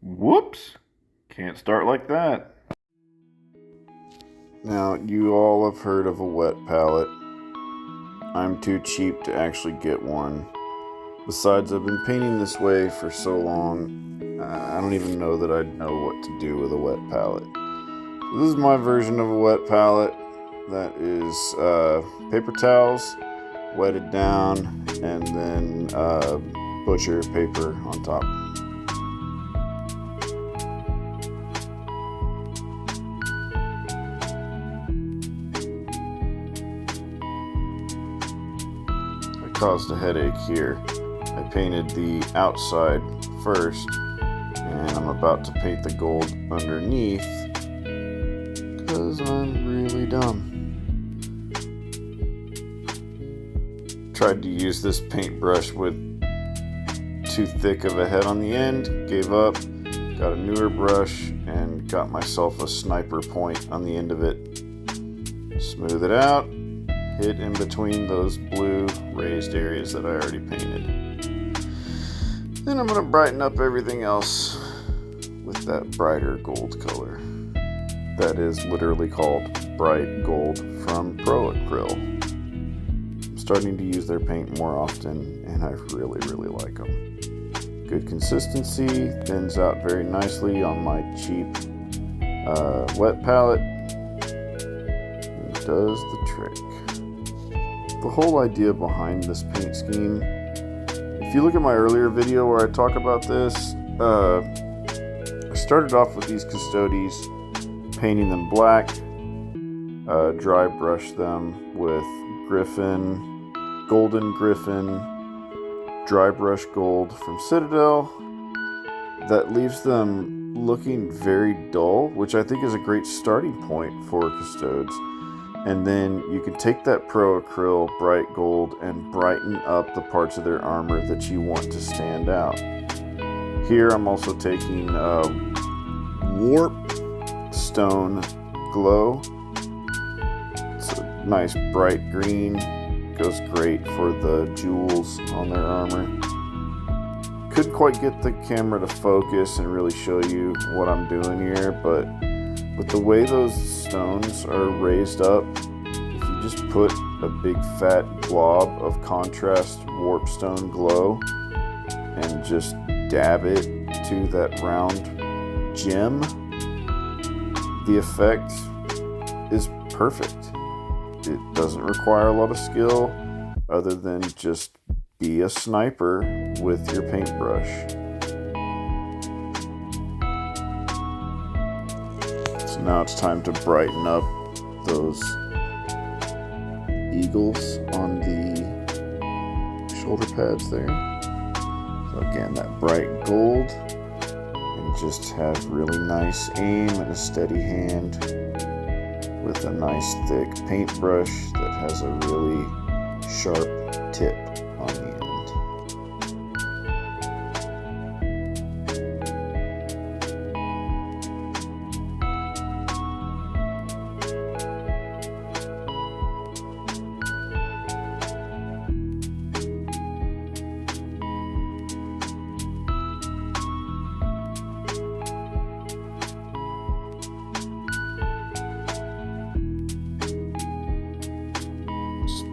Whoops! Can't start like that. Now, you all have heard of a wet palette. I'm too cheap to actually get one. Besides, I've been painting this way for so long, I don't even know that I'd know what to do with a wet palette. So this is my version of a wet palette. That is paper towels, wetted down, and then butcher paper on top. Caused a headache here. I painted the outside first, and I'm about to paint the gold underneath because I'm really dumb. Tried to use this paintbrush with too thick of a head on the end, gave up, got a newer brush, and got myself a sniper point on the end of it. Smooth it out. Hit in between those blue raised areas that I already painted. Then I'm going to brighten up everything else with that brighter gold color. That is literally called Bright Gold from Pro Acryl. I'm starting to use their paint more often, and I really like them. Good consistency, thins out very nicely on my cheap wet palette, and does the trick. The whole idea behind this paint scheme, if you look at my earlier video where I talk about this, I started off with these Custodes, painting them black, dry brushed them with Griffin, Golden Griffin, dry brush gold from Citadel. That leaves them looking very dull, which I think is a great starting point for Custodes. And then you can take that Pro Acryl bright gold and brighten up the parts of their armor that you want to stand out. Here I'm also taking Warp Stone Glow. It's a nice bright green. Goes great for the jewels on their armor. Couldn't quite get the camera to focus and really show you what I'm doing here, but with the way those stones are raised up, if you just put a big fat glob of contrast warpstone glow and just dab it to that round gem, the effect is perfect. It doesn't require a lot of skill other than just be a sniper with your paintbrush. So now it's time to brighten up those eagles on the shoulder pads there. So again, that bright gold, and just have really nice aim and a steady hand with a nice thick paintbrush that has a really sharp tip on the end.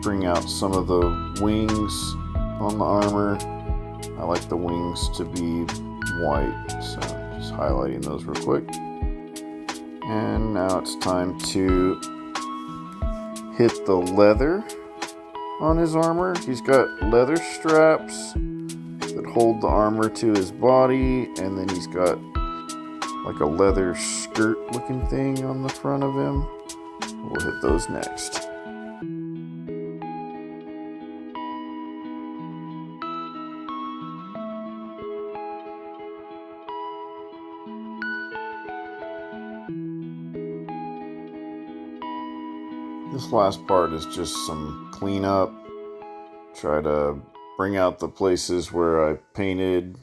Bring out some of the wings on the armor. I like the wings to be white, so just highlighting those real quick. And now it's time to hit the leather on his armor. He's got leather straps that hold the armor to his body, and then he's got like a leather skirt looking thing on the front of him. We'll hit those next. This last part is just some cleanup. Try to bring out the places where I painted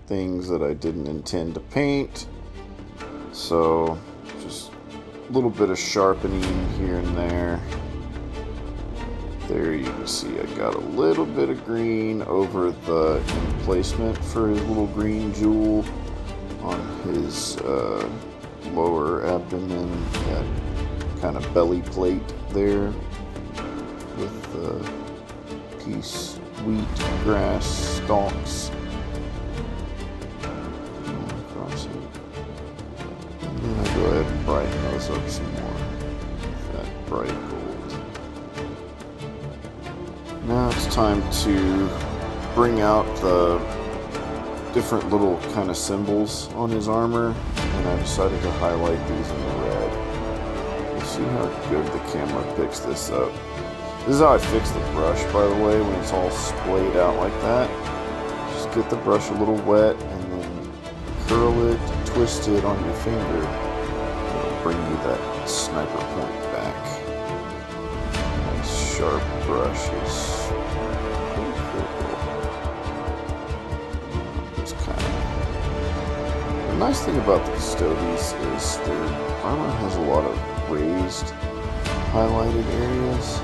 things that I didn't intend to paint. So just a little bit of sharpening here and there. There you can see I got a little bit of green over the emplacement for his little green jewel on his lower abdomen, that kind of belly plate there with peace, wheat, grass, stalks across it. And then I go ahead and brighten those up some more with that bright gold. Now it's time to bring out the different little kind of symbols on his armor, and I decided to highlight these in red. You'll see how good the camera picks this up. This is how I fix the brush, by the way, when it's all splayed out like that. Just get the brush a little wet and then curl it, twist it on your finger. It'll bring you that sniper point back. Nice sharp brush is pretty critical. It's kind of... The nice thing about the Custodes is their armor has a lot of raised, highlighted areas.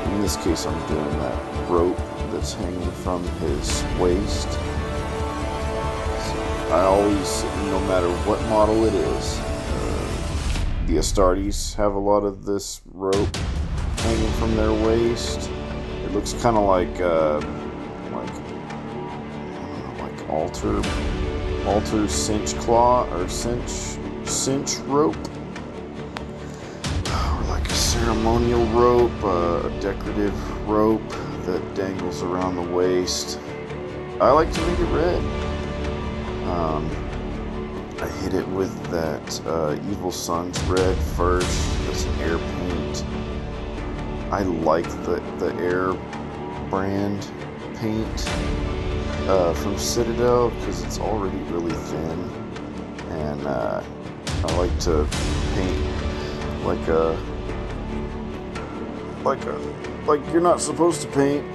In this case, I'm doing that rope that's hanging from his waist. So I always, no matter what model it is, the Astartes have a lot of this rope hanging from their waist. It looks kind of like altar cinch claw or cinch rope. Ceremonial rope, a decorative rope that dangles around the waist. I like to make it red. I hit it with that Evil Sun's red first. It's an air paint. I like the Air brand paint from Citadel because it's already really thin, and I like to paint like you're not supposed to paint,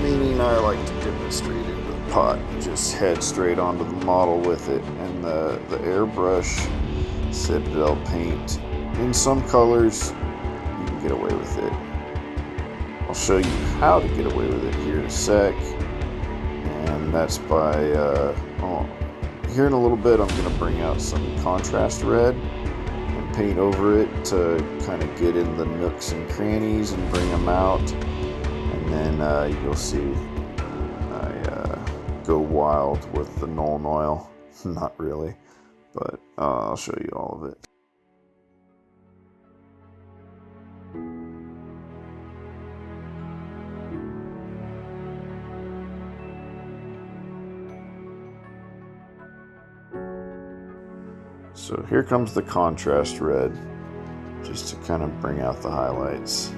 meaning I like to dip it straight into the pot and just head straight onto the model with it. And the airbrush Citadel paint, in some colors, you can get away with it. I'll show you how to get away with it here in a sec, and that's by, here in a little bit I'm going to bring out some contrast red paint over it to kind of get in the nooks and crannies and bring them out, and then you'll see I go wild with the Nuln Oil. Not really, but I'll show you all of it. So here comes the contrast red, just to kind of bring out the highlights.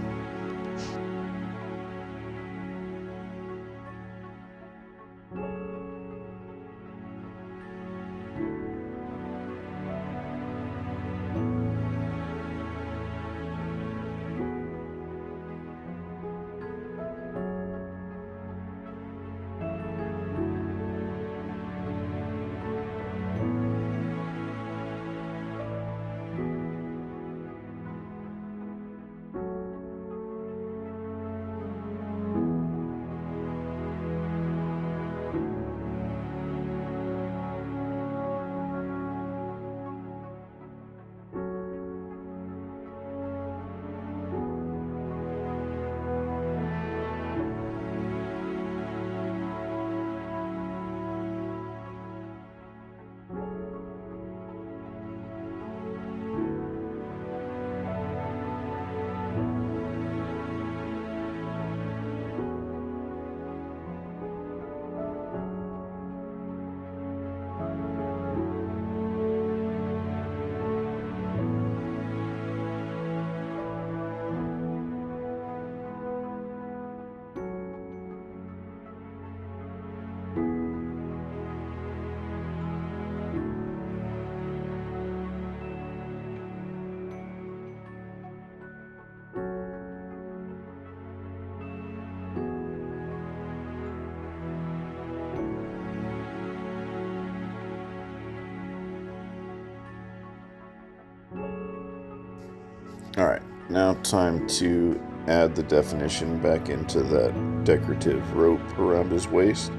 Alright, now time to add the definition back into that decorative rope around his waist.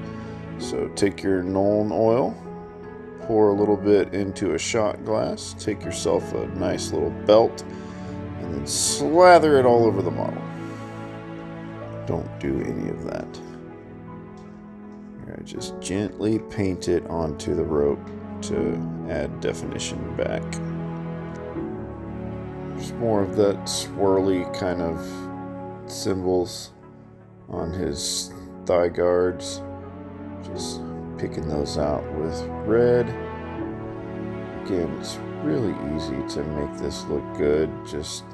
So take your Nuln Oil, pour a little bit into a shot glass, take yourself a nice little belt, and then slather it all over the model. Don't do any of that. Here, I just gently paint it onto the rope to add definition back. There's more of that swirly kind of symbols on his thigh guards. Just picking those out with red. Again, it's really easy to make this look good. Just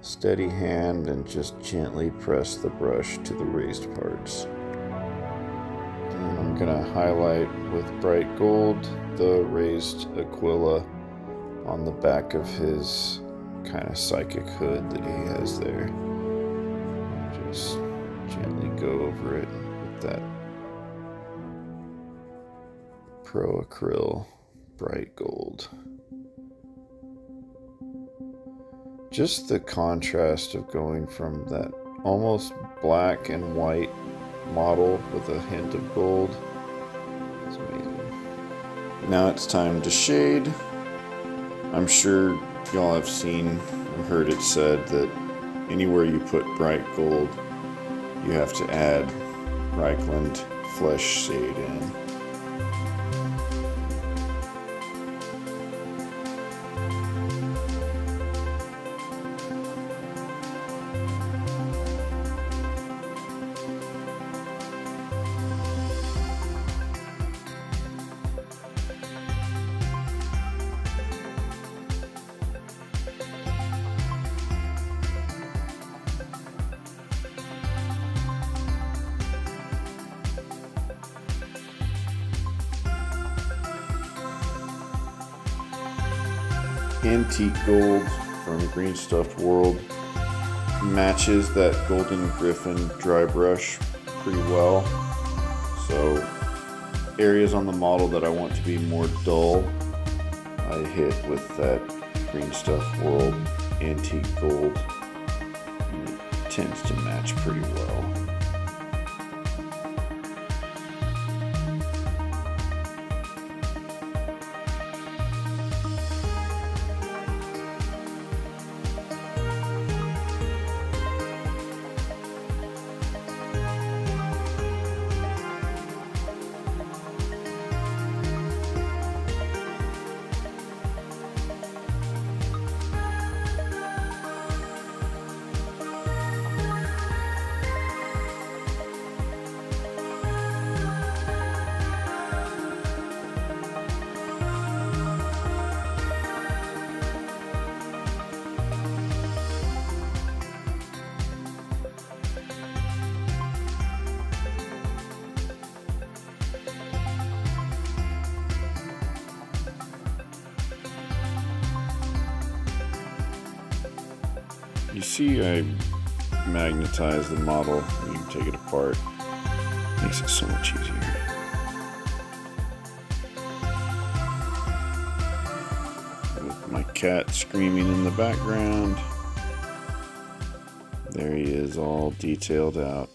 steady hand and just gently press the brush to the raised parts. And I'm going to highlight with bright gold the raised aquila on the back of his kind of psychic hood that he has there. Just gently go over it with that Pro Acryl bright gold. Just the contrast of going from that almost black and white model with a hint of gold is amazing. Now it's time to shade. I'm sure y'all have seen or heard it said that anywhere you put bright gold, you have to add Reichland flesh shade in. Antique gold from Green Stuffed World matches that Golden Griffin dry brush pretty well. So areas on the model that I want to be more dull, I hit with that Green Stuffed World antique gold, and it tends to match pretty well. You see, I magnetize the model. You can take it apart. Makes it so much easier. With my cat screaming in the background. There he is, all detailed out.